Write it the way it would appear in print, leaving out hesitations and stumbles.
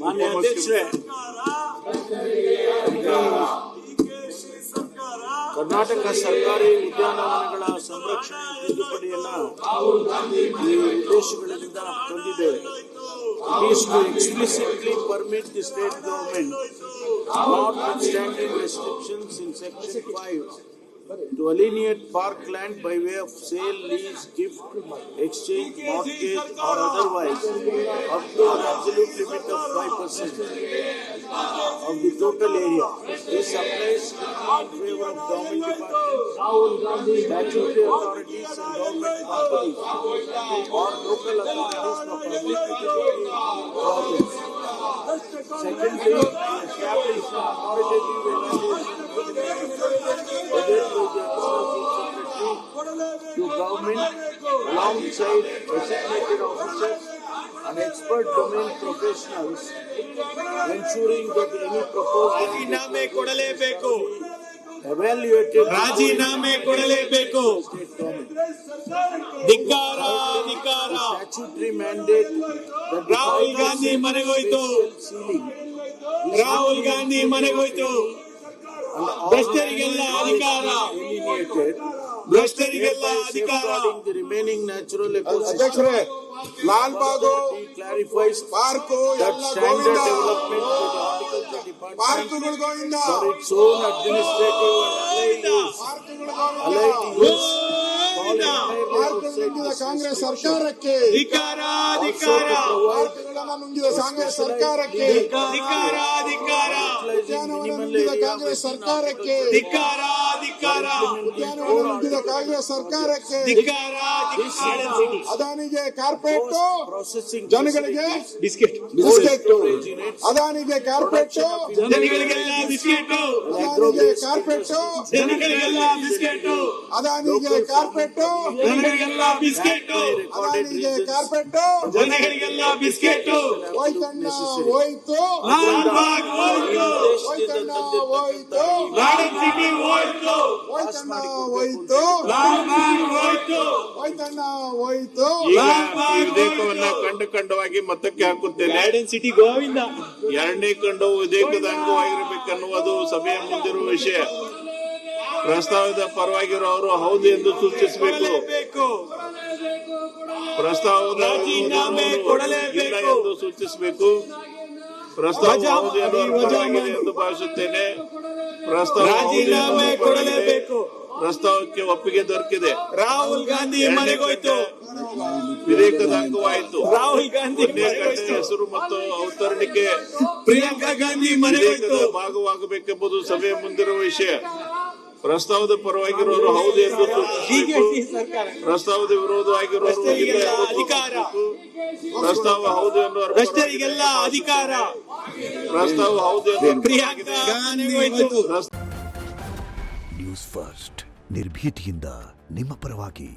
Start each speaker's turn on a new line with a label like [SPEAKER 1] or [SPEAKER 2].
[SPEAKER 1] ಮಾನ್ಯ ಅಧ್ಯಕ್ಷರೇ, ಕರ್ನಾಟಕ ಸರ್ಕಾರಿ ಉದ್ಯಾನವನಗಳ ಸಂರಕ್ಷಣೆ ತಿದ್ದುಪಡಿಯನ್ನ ಈ ಉದ್ದೇಶಗಳಿಂದ ತಂದಿದ್ದೇವೆ. It is to explicitly permit the state government, notwithstanding restrictions in section 5, to alienate parkland by way of sale, lease, gift, exchange, mortgage or otherwise up to an absolute limit of 5% of the total area. This applies in favor of government departments, statutory authorities and government companies or local authorities for public utility projects. Secondly, establish an authoritative to government alongside designated officers and expert domain professionals, ensuring that any proposed
[SPEAKER 2] ರಾಜೀನಾಮೆ ಕೊಡಲೇಬೇಕು
[SPEAKER 1] evaluated
[SPEAKER 2] ರಾಜೀನಾಮೆ ಕೊಡಲೇಬೇಕು. ಧಿಕ್ಕಾರ ಧಿಕ್ಕಾರ.
[SPEAKER 1] statutory mandate that
[SPEAKER 2] Rahul Gandhi ಮನೆಗೋಯ್ತು,
[SPEAKER 1] sealing
[SPEAKER 2] Rahul Gandhi ಮನೆಗೋಯ್ತು. ಭ್ರಷ್ಟರಿಗೆಲ್ಲ ಅಧಿಕಾರ, ಭ್ರಷ್ಟರಿಗೆಲ್ಲ ಅಧಿಕಾರ.
[SPEAKER 1] the remaining natural ecosystem.
[SPEAKER 3] ಅಧ್ಯಕ್ಷರೇ, Lal Bagh
[SPEAKER 1] clarifies
[SPEAKER 3] park
[SPEAKER 1] that
[SPEAKER 3] ಎಲ್ಲ
[SPEAKER 1] standard
[SPEAKER 3] Govinda
[SPEAKER 1] development for the horticulture department
[SPEAKER 3] ಪಾರ್ಕುಗಳು Govinda
[SPEAKER 1] for its own administrative and allied use fall entirely
[SPEAKER 3] park
[SPEAKER 1] outside
[SPEAKER 3] ನುಂಗಿದ
[SPEAKER 1] this
[SPEAKER 3] ಕಾಂಗ್ರೆಸ್
[SPEAKER 1] restriction.
[SPEAKER 3] ಸರ್ಕಾರಕ್ಕೆ
[SPEAKER 2] ಧಿಕ್ಕಾರ
[SPEAKER 1] Also
[SPEAKER 2] ಧಿಕ್ಕಾರ
[SPEAKER 1] to provide
[SPEAKER 3] ಪಾರ್ಕುಗಳನ್ನ ನುಂಗಿದ Congress ಸರ್ಕಾರಕ್ಕೆ
[SPEAKER 2] ಧಿಕ್ಕಾರ ಧಿಕ್ಕಾರ
[SPEAKER 3] ಉದ್ಯಾನವನ ನುಂಗಿದ ಕಾಂಗ್ರೆಸ್ ಸರ್ಕಾರಕ್ಕೆ
[SPEAKER 2] ಧಿಕ್ಕಾರ ಧಿಕ್ಕಾರ
[SPEAKER 3] ಉದ್ಯಾನವನ ನುಂಗಿದ ಕಾಂಗ್ರೆಸ್ ಸರ್ಕಾರಕ್ಕೆ
[SPEAKER 2] ಧಿಕ್ಕಾರ ಧಿಕ್ಕಾರ.
[SPEAKER 3] ಅದಾನಿಗೆ ಕಾರ್ಪೊರೇಟ್
[SPEAKER 1] processing
[SPEAKER 3] ಜನಗಳಿಗೆ
[SPEAKER 2] ಬಿಸ್ಕೆಟ್
[SPEAKER 3] ಬಿಸ್ಕೆಟ್ ಅದಾನಿಗೆ ಕಾರ್ಪೊರೇಟ್
[SPEAKER 2] ಜನಗಳಿಗೆಲ್ಲ ಬಿಸ್ಕೆಟ್,
[SPEAKER 3] ಅದಾನಿಗೆ ಕಾರ್ಪೊರೇಟ್
[SPEAKER 2] ಜನಗಳಿಗೆಲ್ಲ ಬಿಸ್ಕೆಟ್,
[SPEAKER 3] ಅದಾನಿಗೆ ಕಾರ್ಪೊರೇಟ್
[SPEAKER 2] ಜನಗಳಿಗೆಲ್ಲ ಬಿಸ್ಕೆಟ್,
[SPEAKER 3] ಅದಾನಿಗೆ ಕಾರ್ಪೊರೇಟ್
[SPEAKER 2] ಜನಗಳಿಗೆಲ್ಲ ಬಿಸ್ಕೆಟ್.
[SPEAKER 3] ಹೋಯ್ತಣ್ಣ ಹೋಯ್ತು
[SPEAKER 2] ಲಾಲ್ ಬಾಗ್ ಹೋಯ್ತು,
[SPEAKER 3] ಹೋಯ್ತಣ್ಣ ಹೋಯ್ತು
[SPEAKER 2] ಗಾರ್ಡನ್ ಸಿಟಿ ಹೋಯ್ತು,
[SPEAKER 3] ಹೋಯ್ತಣ್ಣ ಹೋಯ್ತು
[SPEAKER 2] ಲಾಲ್ ಬಾಗ್ ಹೋಯ್ತು,
[SPEAKER 3] ಹೋಯ್ತಣ್ಣ ಹೋಯ್ತು
[SPEAKER 2] ಲಾಲ್ ಬಾಗ್
[SPEAKER 4] ವಿಧೇಯಕವನ್ನ ಖಂಡವಾಗಿ ಮತಕ್ಕೆ ಹಾಕುತ್ತೇನೆ.
[SPEAKER 2] Garden city Govinda.
[SPEAKER 4] ಎರಡನೇ ಖಂಡವು ವಿಧೇಯಕದ ಅಂಗವಾಗಿರಬೇಕನ್ನುವುದು ಸಭೆಯ ಮುಂದಿರುವ ವಿಷಯ. ಪ್ರಸ್ತಾವದ ಪರವಾಗಿರುವವರು ಹೌದು ಎಂದು ಸೂಚಿಸಬೇಕು. ಪ್ರಸ್ತಾವದ
[SPEAKER 2] ರಾಜೀನಾಮೆ ಕೊಡಲೇಬೇಕು.
[SPEAKER 4] ಇಲ್ಲ ಎಂದು ಸೂಚಿಸಬೇಕು. ಪ್ರಸ್ತಾವ ಹೌದು ಎನ್ನುವರು ಪರವಾಗಿದೆ ಎಂದು ಭಾವಿಸುತ್ತೇನೆ. ಪ್ರಸ್ತಾವ
[SPEAKER 2] ರಾಜೀನಾಮೆ ಕೊಡಲೇಬೇಕು.
[SPEAKER 4] ಪ್ರಸ್ತಾವಕ್ಕೆ ಒಪ್ಪಿಗೆ ದೊರಕಿದೆ.
[SPEAKER 2] ರಾಹುಲ್ ಗಾಂಧಿ ಮನೆಗೋಯ್ತು,
[SPEAKER 4] ವಿಧೇಯಕದ ಅಂಗವಾಯಿತು.
[SPEAKER 2] ರಾಹುಲ್ ಗಾಂಧಿ ಮನೆಗೋಯ್ತು.
[SPEAKER 4] ಹೆಸರು ಮತ್ತು ಅವತರಣಿಕೆ
[SPEAKER 2] ಪ್ರಿಯಾಂಕಾ ಗಾಂಧಿ ಮನೆಗೋಯ್ತು.
[SPEAKER 4] ವಿಧೇಯಕದ ಭಾಗವಾಗಬೇಕೆಂಬುದು ಸಭೆಯ ಮುಂದಿರುವ ವಿಷಯ. ಪ್ರಸ್ತಾವದ ಪರವಾಗಿರುವವರು ಹೌದು ಎಂದು ಸೂಚಿಸಬೇಕು. ಪ್ರಸ್ತಾವದ ವಿರೋಧವಾಗಿರುವವರು ಇಲ್ಲ ಎಂದು
[SPEAKER 2] ಅಧಿಕಾರ.
[SPEAKER 4] ಸೂಚಿಸಬೇಕು. ಪ್ರಸ್ತಾವ ಹೌದು ಎನ್ನುವರು
[SPEAKER 2] ಭ್ರಷ್ಟರಿಗೆಲ್ಲ ಅಧಿಕಾರ.
[SPEAKER 4] ಪ್ರಸ್ತಾವ ಹೌದು ಎಂದು
[SPEAKER 2] ಪ್ರಿಯಾಂಕಾ ಮನೆಗೋಯ್ತು.
[SPEAKER 5] ನ್ಯೂಸ್ ಫಸ್ಟ್ ನಿರ್ಭೀತಿಯಿಂದ ನಿಮ್ಮ ಪರವಾಗಿ.